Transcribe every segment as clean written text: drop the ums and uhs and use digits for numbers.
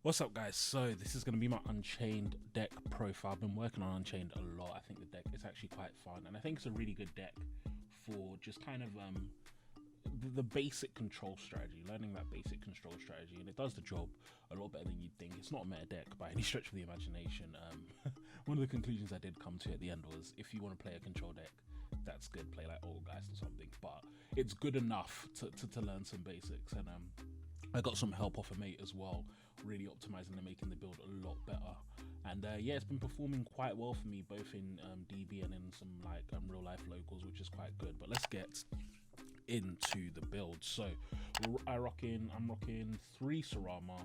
What's up, guys? So this is going to be my Unchained deck profile. I've been working on Unchained a lot. I think the deck is actually quite fun, and I think it's a really good deck for just kind of the basic control strategy, learning that basic control strategy, and it does the job a lot better than you'd think. It's not a meta deck by any stretch of the imagination. One of the conclusions I did come to at the end was, if you want to play a control deck, that's good. Play like Geist or something, but it's good enough to learn some basics. And I got some help off a mate as well, really optimizing and making the build a lot better. And yeah, it's been performing quite well for me, both in DB and in some like real life locals, which is quite good. But let's get into the build. So I'm rocking 3 Sarama.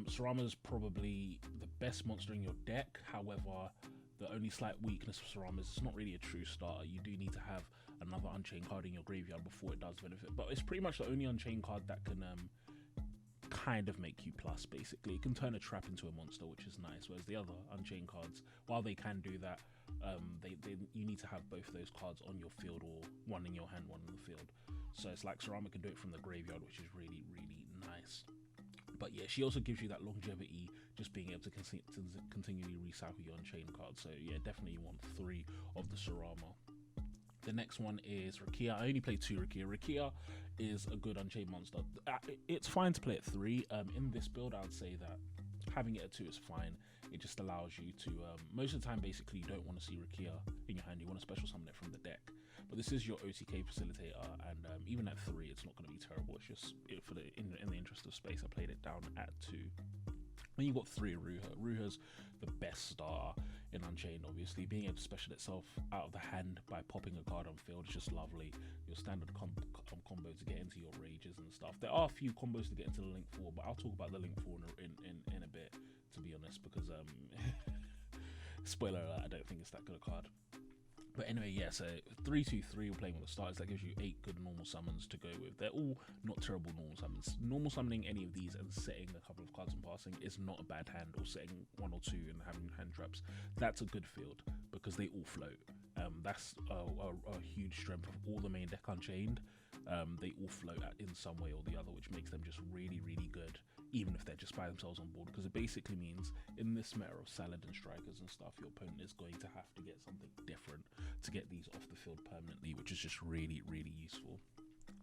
Sarama is probably the best monster in your deck. However, the only slight weakness of Sarama is it's not really a true starter. You do need to have another Unchained card in your graveyard before it does benefit. But it's pretty much the only Unchained card that can kind of make you plus, basically. It can turn a trap into a monster, which is nice, whereas the other Unchained cards, while they can do that, you need to have both of those cards on your field, or one in your hand, one in the field. So it's like Sarama can do it from the graveyard, which is really, really nice. But yeah, she also gives you that longevity, just being able to continually recycle your Unchained cards. So yeah, definitely you want 3 of the Sarama. The next one is Rakia. I only play 2 Rakia. Rakia is a good Unchained monster. It's fine to play at 3. In this build, I would say that having it at 2 is fine. It just allows you to, most of the time, basically, you don't want to see Rakia in your hand. You want to special summon it from the deck. But this is your OTK facilitator, and even at 3, it's not going to be terrible. It's just, in the interest of space, I played it down at 2. Then you've got 3 Ruha. Ruha's the best starter in Unchained, obviously. Being able to special itself out of the hand by popping a card on field is just lovely. Your standard combo to get into your rages and stuff. There are a few combos to get into the Link 4, but I'll talk about the Link 4 in a bit, to be honest, because, spoiler alert, I don't think it's that good a card. But anyway, yeah, so 3-2-3, we're playing with the starters. That gives you 8 good normal summons to go with. They're all not terrible normal summons. Normal summoning any of these and setting a couple of cards and passing is not a bad hand, or setting 1 or 2 and having hand traps. That's a good field because they all float. That's a huge strength of all the main deck Unchained. They all float in some way or the other, which makes them just really, really good, even if they're just by themselves on board, because it basically means in this meta of salad and strikers and stuff, your opponent is going to have to get something different to get these off the field permanently, which is just really, really useful.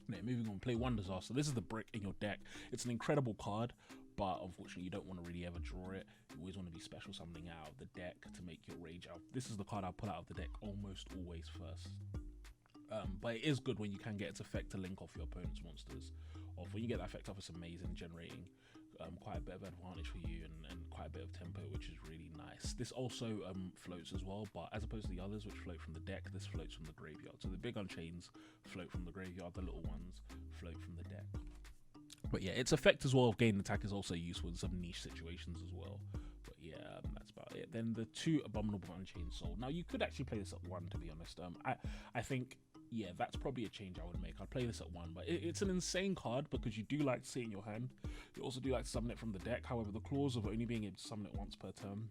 Now, moving on, play 1 Disaster. This is the brick in your deck. It's an incredible card, but unfortunately you don't want to really ever draw it. You always want to be special summoning out of the deck to make your rage out. This is the card I'll pull out of the deck almost always first. But it is good when you can get its effect to link off your opponent's monsters off. When you get that effect off, it's amazing, generating quite a bit of advantage for you and quite a bit of tempo, which is really nice. This also floats as well, but as opposed to the others which float from the deck, this floats from the graveyard. So the big Unchains float from the graveyard, the little ones float from the deck. But yeah, its effect as well of gain attack is also useful in some niche situations as well. But yeah, that's about it. Then the 2 Abominable Unchained Soul. Now you could actually play this at 1, to be honest. I think, yeah, that's probably a change I would make. I'd play this at 1, but it's an insane card because you do like to see it in your hand. You also do like to summon it from the deck. However, the clause of only being able to summon it once per turn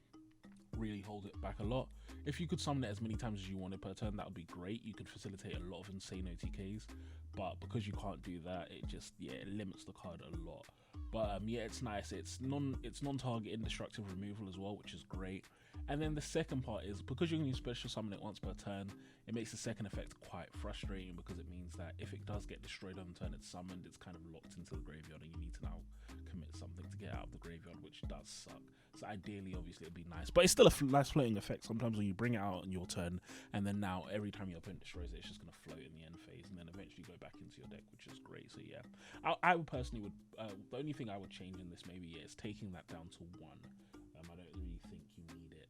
really hold it back a lot. If you could summon it as many times as you wanted per turn, that would be great. You could facilitate a lot of insane OTKs, but because you can't do that, it just, yeah, it limits the card a lot. But yeah, it's nice. It's non-target indestructible removal as well, which is great. And then the second part is, because you can use special summon it once per turn, it makes the second effect quite frustrating, because it means that if it does get destroyed on the turn it's summoned, it's kind of locked into the graveyard and you need to now commit something to get out of the graveyard, which does suck. So ideally, obviously, it'd be nice, but it's still a nice floating effect. Sometimes when you bring it out on your turn, and then now every time your opponent destroys it, it's just going to float in the end phase and then eventually go back into your deck, which is great. So yeah, I would personally the only thing I would change in this maybe, yeah, is taking that down to 1. I don't really think you need it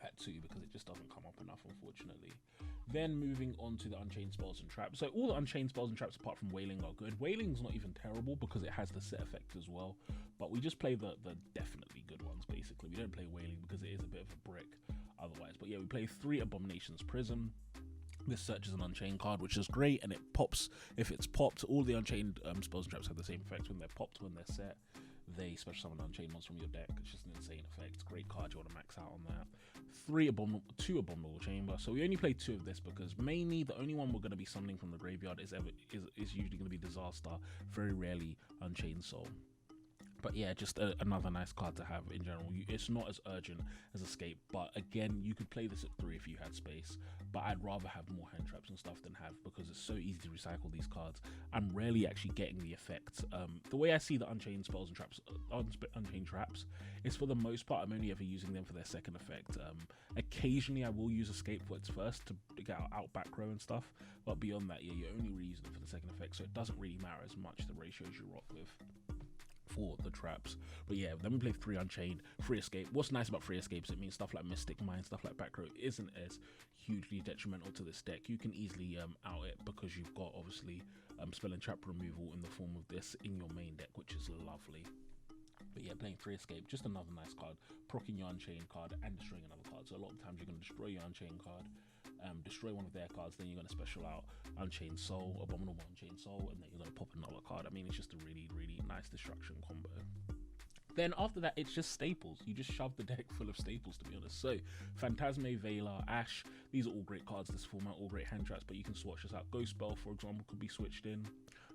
at 2 because it just doesn't come up enough, unfortunately. Then moving on to the Unchained Spells and Traps. So all the Unchained Spells and Traps apart from Wailing are good. Wailing's not even terrible because it has the set effect as well, but we just play the definitely good ones, basically. We don't play Wailing because it is a bit of a brick otherwise. But yeah, we play 3 Abominations Prism. This searches an Unchained card, which is great, and it pops. If it's popped, all the Unchained spells and traps have the same effect. When they're popped, when they're set, they special summon Unchained monsters from your deck. It's just an insane effect. Great card, you want to max out on that. 2 Abominable Chamber. So we only play 2 of this because mainly the only one we're going to be summoning from the graveyard is usually going to be Disaster, very rarely Unchained Soul. But yeah, just another nice card to have in general. It's not as urgent as Escape, but again, you could play this at 3 if you had space. But I'd rather have more hand traps and stuff than have, because it's so easy to recycle these cards. I'm rarely actually getting the effect. The way I see the Unchained spells and traps, Unchained traps, is for the most part I'm only ever using them for their second effect. Occasionally I will use Escape for its first to get out back row and stuff, but beyond that, yeah, you're only really using them for the second effect, so it doesn't really matter as much the ratios you rock with for the traps. But yeah, then we play 3 Unchained, 3 Escape. What's nice about 3 Escapes, it means stuff like Mystic Mine, stuff like back row isn't as hugely detrimental to this deck. You can easily out it because you've got obviously spell and trap removal in the form of this in your main deck, which is lovely. But yeah, playing 3 Escape, just another nice card, proccing your Unchained card and destroying another card. So a lot of times you're going to destroy your Unchained card, destroy one of their cards, then you're going to special out Unchained Soul, Abominable Unchained Soul, and then you're going to pop another card. I mean, it's just a really, really nice destruction combo. Then after that, it's just staples. You just shove the deck full of staples, to be honest. So Phantasme, Veiler, Ash, these are all great cards this format, all great hand traps, but you can swatch this out. Ghost Spell, for example, could be switched in.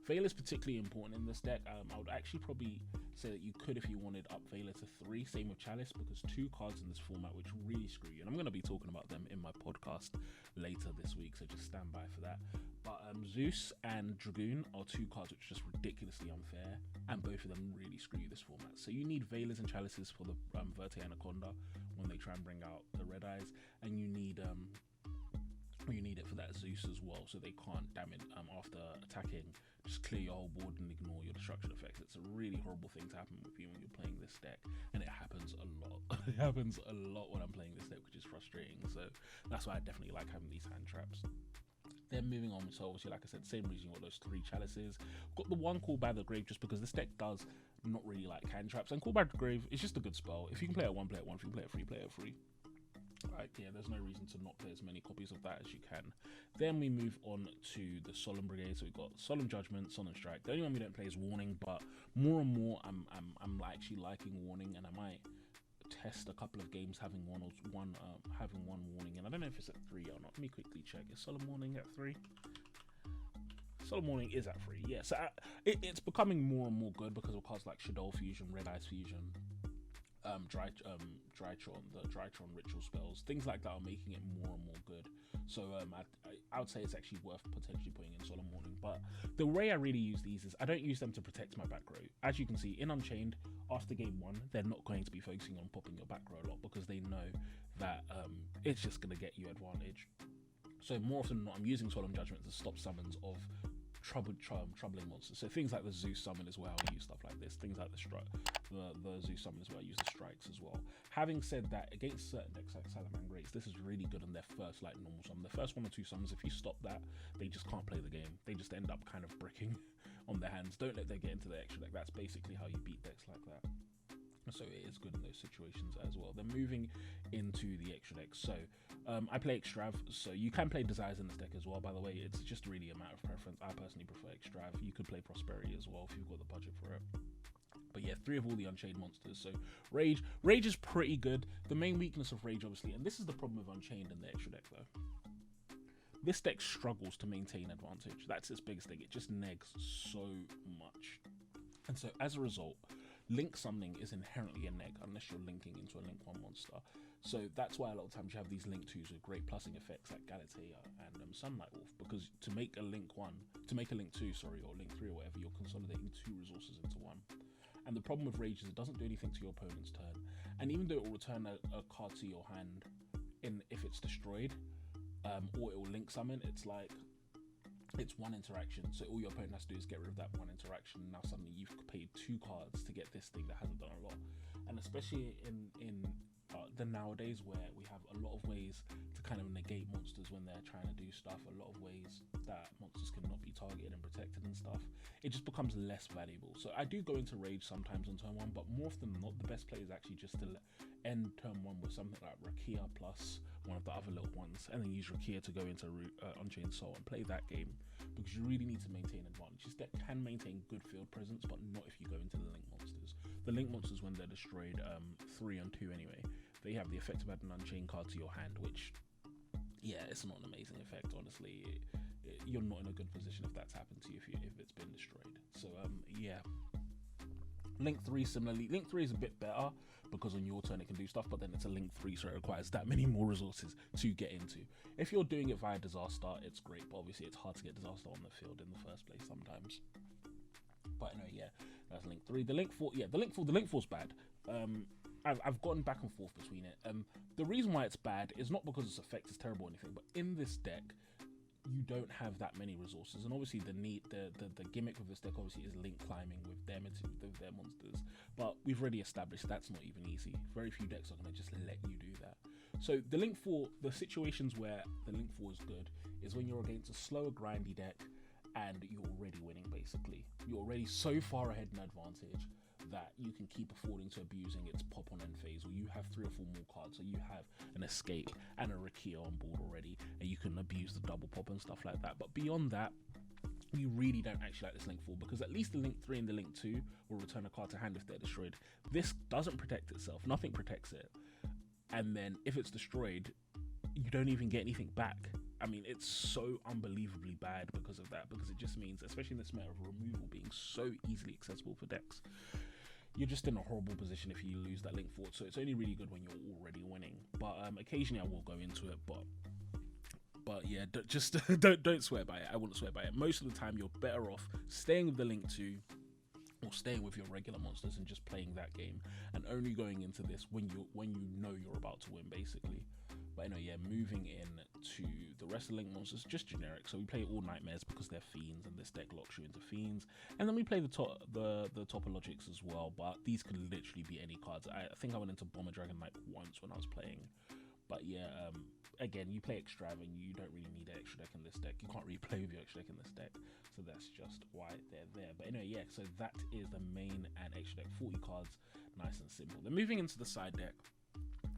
Veiler is particularly important in this deck. I would actually probably say that you could, if you wanted, up Veiler to 3. Same with Chalice, because 2 cards in this format which really screw you. And I'm going to be talking about them in my podcast later this week, so just stand by for that. But Zeus and Dragoon are 2 cards which are just ridiculously unfair, and both of them really screw you this format. So you need Veilers and Chalices for the Verte Anaconda when they try and bring out the Red Eyes, and you need it for that Zeus as well, so they can't damage after attacking. Just clear your whole board and ignore your destruction effects. It's a really horrible thing to happen with you when you're playing this deck, and it happens a lot. It happens a lot when I'm playing this deck, which is frustrating. So that's why I definitely like having these hand traps. Then moving on, so obviously, like I said, same reason you got those 3 Chalices. Got the 1 Call by the Grave, just because this deck does not really like hand traps, and Call by the Grave is just a good spell. If you can play it at 1, play it at 1. If you can play it at 3, play it at 3. Right, yeah, there's no reason to not play as many copies of that as you can. Then we move on to the Solemn Brigade. So we've got Solemn Judgment, Solemn Strike. The only one we don't play is Warning, but more and more I'm actually liking Warning, and I might test a couple of games having one Warning. And I don't know if it's at 3 or not. Let me quickly check. Is Solemn Warning at 3? Solemn Warning is at 3. Yeah, so it's becoming more and more good because of cards like Shadow Fusion, Red Eyes Fusion, the Drytron ritual spells, things like that are making it more and more good. So I would say it's actually worth potentially putting in Solemn Warning. But the way I really use these is I don't use them to protect my back row. As you can see in Unchained, after game 1, they're not going to be focusing on popping your back row a lot, because they know that it's just going to get you advantage. So more often than not, I'm using Solemn Judgment to stop summons of troubling monsters. So things like the Zeus summon as well, I use stuff like this. Things like the Zeus summon as well, I use the strikes as well. Having said that, against certain decks like Salaman Greats, this is really good on their first like normal summon. The first 1 or 2 summons, if you stop that, they just can't play the game. They just end up kind of bricking on their hands. Don't let them get into the extra deck. That's basically how you beat decks like that. So it is good in those situations as well. Then moving into the extra deck. So I play Extrav, so you can play Desires in this deck as well, by the way. It's just really a matter of preference. I personally prefer Extrav. You could play Prosperity as well if you've got the budget for it. But yeah, 3 of all the Unchained monsters. So Rage is pretty good. The main weakness of Rage, obviously, and this is the problem with Unchained in the extra deck though, this deck struggles to maintain advantage. That's its biggest thing. It just negs so much. And so as a result, link summoning is inherently a neg unless you're linking into a link 1 monster. So that's why a lot of times you have these link 2s with great plussing effects like Galatea and Sunlight Wolf, because to make a link 2, or link 3 or whatever, you're consolidating 2 resources into 1. And the problem with Rage is it doesn't do anything to your opponent's turn. And even though it will return a card to your hand if it's destroyed, or it will link summon, it's 1 interaction, so all your opponent has to do is get rid of that 1 interaction. Now suddenly you've paid 2 cards to get this thing that hasn't done a lot. And especially in the nowadays where we have a lot of ways to kind of negate monsters when they're trying to do stuff, a lot of ways that monsters cannot be targeted and protected and stuff, it just becomes less valuable. So I do go into Rage sometimes on turn 1, but more often than not, the best play is actually just to end turn 1 with something like Rakia plus one of the other little ones, and then use Rakia to go into Unchained Soul and play that game, because you really need to maintain advantage. This deck can maintain good field presence, but not if you go into the link monsters. The link monsters, when they're destroyed 3 and 2 anyway, they have the effect of adding an Unchained card to your hand, which, yeah, it's not an amazing effect, honestly. You're not in a good position if that's happened to you, if it's been destroyed. So yeah, Link 3 similarly, Link 3 is a bit better because on your turn it can do stuff, but then it's a Link 3, so it requires that many more resources to get into. If you're doing it via Disaster, it's great, but obviously it's hard to get Disaster on the field in the first place sometimes. But anyway, yeah, that's Link 3. The Link 4, yeah, the Link 4's bad. I've gotten back and forth between it. The reason why it's bad is not because its effect is terrible or anything, but in this deck, you don't have that many resources, and obviously the gimmick of this deck obviously is link climbing with their monsters, but we've already established that's not even easy. Very few decks are going to just let you do that. So the Link 4, the situations where the Link 4 is good is when you're against a slower grindy deck and you're already winning. Basically, you're already so far ahead in advantage that you can keep affording to abusing its pop on end phase, or you have 3 or 4 more cards, so you have an escape and a Rakia on board already, and you can abuse the double pop and stuff like that. But beyond that, you really don't actually like this Link 4, because at least the Link 3 and the Link 2 will return a card to hand if they're destroyed. This doesn't protect itself, nothing protects it, and then if it's destroyed, you don't even get anything back. I mean, it's so unbelievably bad because of that, because it just means, especially in this meta of removal being so easily accessible for decks, you're just in a horrible position if you lose that Link 4. So it's only really good when you're already winning. But occasionally I will go into it, but yeah, don't swear by it. I wouldn't swear by it. Most of the time, you're better off staying with the Link 2 or staying with your regular monsters and just playing that game, and only going into this when you know you're about to win, basically. But anyway, yeah, moving in to the rest of the Link monsters, just generic. So we play all Nightmares because they're fiends, and this deck locks you into fiends. And then we play the Topologics as well, but these could literally be any cards. I think I went into Bomber Dragon Knight once when I was playing. But yeah, again, you play Extravagant, you don't really need an extra deck in this deck. You can't really play with your extra deck in this deck, so that's just why they're there. But anyway, yeah, so that is the main and extra deck, 40 cards, nice and simple. Then moving into the side deck.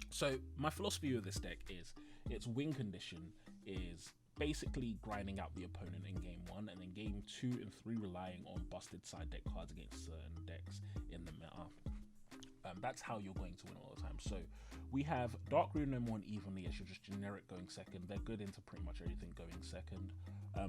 So my philosophy with this deck is its win condition is basically grinding out the opponent in game 1, and then game 2 and 3 relying on busted side deck cards against certain decks in the meta. That's how you're going to win all the time. So we have Dark Rune No More and Evenly as your just generic going second. They're good into pretty much everything going second.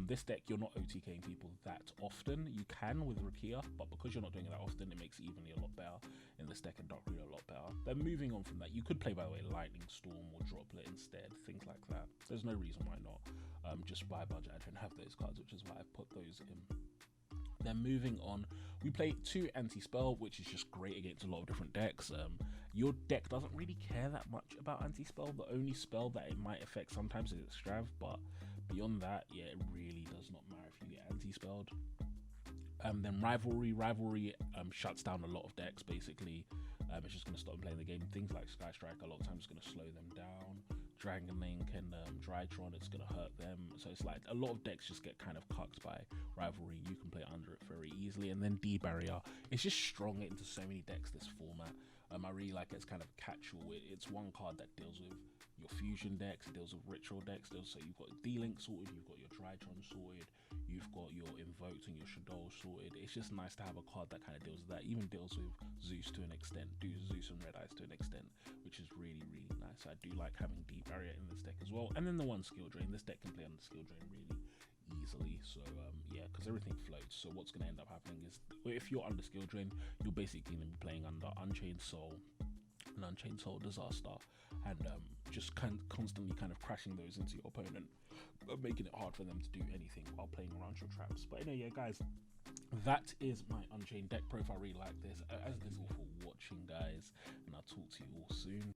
This deck, you're not OTKing people that often. You can with Rakia, but because you're not doing it that often, it makes Evenly a lot better in this deck, and Dark Rune a lot better. Then moving on from that, you could play, by the way, Lightning Storm or Droplet instead, things like that. There's no reason why not. Just by budget, I don't have those cards, which is why I've put those in. Then moving on, we play 2 Anti-Spell, which is just great against a lot of different decks. Your deck doesn't really care that much about Anti-Spell. The only spell that it might affect sometimes is Extrav, but beyond that, yeah, it really does not matter if you get Anti-Spelled. Then Rivalry shuts down a lot of decks, basically. It's just going to stop them playing the game. Things like Sky Strike, a lot of times it's going to slow them down. Dragon Link and Drytron, it's going to hurt them. So it's like a lot of decks just get kind of cucked by Rivalry. You can play under it very easily. And then D-Barrier, it's just strong into so many decks, this format. I really like it. It's kind of catch-all. It's one card that deals with your fusion decks, it deals with ritual decks. So you've got D-Link sorted, you've got your Drytron sorted, you've got your Invoked and your Shadow sorted. It's just nice to have a card that kind of deals with that. Even deals with Zeus to an extent, Zeus and Red Eyes to an extent, which is really, really nice. I do like having Deep Barrier in this deck as well. And then the one Skill Drain. This deck can play under Skill Drain really easily. So yeah, because everything floats. So what's going to end up happening is, if you're under Skill Drain, you're basically going to be playing under Unchained Soul and Unchained Soul Disaster, and just constantly kind of crashing those into your opponent, making it hard for them to do anything while playing around your traps. But anyway, yeah, guys, that is my Unchained deck profile. I really like this. As this all for watching, guys, and I'll talk to you all soon.